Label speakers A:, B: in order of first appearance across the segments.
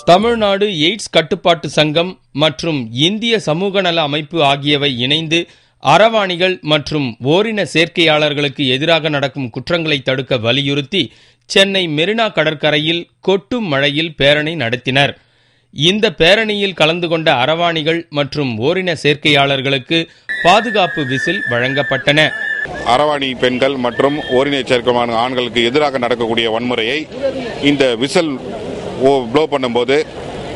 A: Tamil Nadu AIDS கட்டுப்பாட்டு சங்கம் மற்றும் இந்திய சமூக நல அமைப்பு ஆகியவை இணைந்து அரவாணிகள் மற்றும் ஓரின சேர்க்கையாளர்களுக்கு எதிராக நடக்கும் குற்றங்களை தடுக்க வலியுறுத்தி சென்னை மெரினா கடற்கரையில் கொட்டும் மழையில் பேரணி நடத்தினர். இந்த பேரணியில் கலந்து கொண்ட அரவாணிகள் மற்றும் ஓரின சேர்க்கையாளர்களுக்கு பாதுகாப்பு விசில் வழங்கப்பட்டன.
B: அரவாணி பெண்கள் மற்றும் ஓரின சேர்க்கையான ஆண்களுக்கு எதிராக நடக்கக்கூடிய வன்முறையை இந்த விசில் ப்ளோ பண்ணும்போது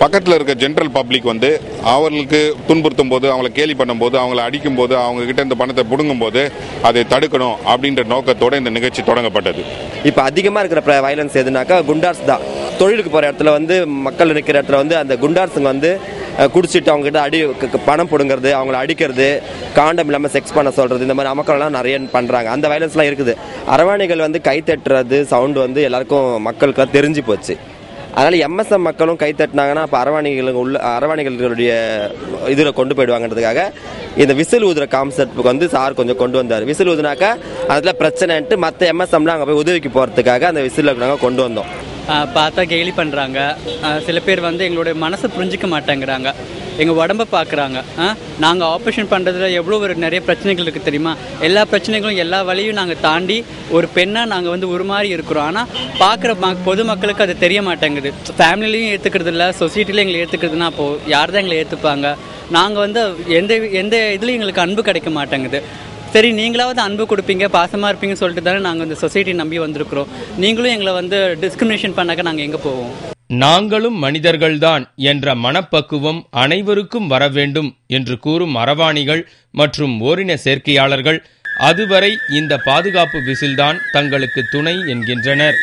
B: பக்கத்தில் இருக்க ஜென்ரல் பப்ளிக் அவர்களுக்கு துன்புறுத்தும் போது, அவங்களை கேலி பண்ணும்போது, அவங்களை அடிக்கும் போது, அவங்க கிட்ட இந்த பணத்தை புடுங்கும் போது அதை தடுக்கணும் அப்படின்ற நோக்கத்தோடு இந்த நிகழ்ச்சி தொடங்கப்பட்டது.
C: இப்போ அதிகமாக இருக்கிற வயலன்ஸ் எதுனாக்கா குண்டார்ஸ் தான். தொழிலுக்கு போகிற இடத்துல மக்கள் இருக்கிற இடத்துல அந்த குண்டார்ஸுங்க குடிச்சிட்டு அவங்க கிட்ட பணம் பிடுங்கிறது, அவங்கள அடிக்கிறது, காண்டம் இல்லாமல் செக்ஸ் பண்ண சொல்றது, இந்த மாதிரி அமக்கள்லாம் நிறைய பண்றாங்க. அந்த வயலன்ஸ்லாம் இருக்குது. அரவாணிகள் கை தட்டுறது சவுண்ட் எல்லாருக்கும் மக்களுக்கு தெரிஞ்சு போச்சு. அதனால எம்எஸ்எம் மக்களும் கை தட்டினாங்கன்னா அப்போ அரவாணிகளுடைய இதில் கொண்டு போயிடுவாங்கன்றதுக்காக இந்த விசில் ஊதுற கான்செப்டுக்கு சார் கொஞ்சம் கொண்டு வந்தார். விசில் ஊதுனாக்கா அதில் பிரச்சனைன்ட்டு மற்ற எம்எஸ்எம்லாம் அங்கே போய் உதவிக்கு போகிறதுக்காக அந்த விசில் நாங்கள் கொண்டு வந்தோம்.
D: பார்த்தா கேலி பண்ணுறாங்க. சில பேர் எங்களுடைய மனசை புரிஞ்சிக்க மாட்டேங்கிறாங்க. எங்கள் உடம்பை பார்க்குறாங்க. நாங்கள் ஆப்ரேஷன் பண்ணுறதுல எவ்வளோ நிறைய பிரச்சனைகள் இருக்குது தெரியுமா? எல்லா பிரச்சனைகளும் எல்லா வழியும் நாங்கள் தாண்டி ஒரு பெண்ணாக நாங்கள் ஒரு மாதிரி இருக்கிறோம். ஆனால் பார்க்குற பொதுமக்களுக்கு அது தெரிய மாட்டேங்குது. ஃபேமிலிலையும் ஏற்றுக்கிறது இல்லை, சொசைட்டிலையும் எங்களை ஏற்றுக்கிறதுனா அப்போது யார் தான் எங்களை ஏற்றுப்பாங்க? நாங்கள் எந்த இதுலையும் எங்களுக்கு அன்பு கிடைக்க மாட்டேங்குது. சரி, நீங்களாவது அன்பு கொடுப்பீங்க, பாசமாக இருப்பீங்கன்னு சொல்லிட்டு தானே நாங்கள் இந்த சொசைட்டி நம்பி வந்திருக்கிறோம். நீங்களும் எங்களை டிஸ்கிரிமினேஷன் பண்ணாக்க நாங்கள் எங்கே போவோம்?
A: நாங்களும் மனிதர்கள்தான் என்ற மனப்பக்குவம் அனைவருக்கும் வர வேண்டும் என்று கூறும் அரவாணிகள் மற்றும் ஓரின சேர்க்கையாளர்கள் அதுவரை இந்த பாதுகாப்பு விசில்தான் தங்களுக்கு துணை என்கின்றனர்.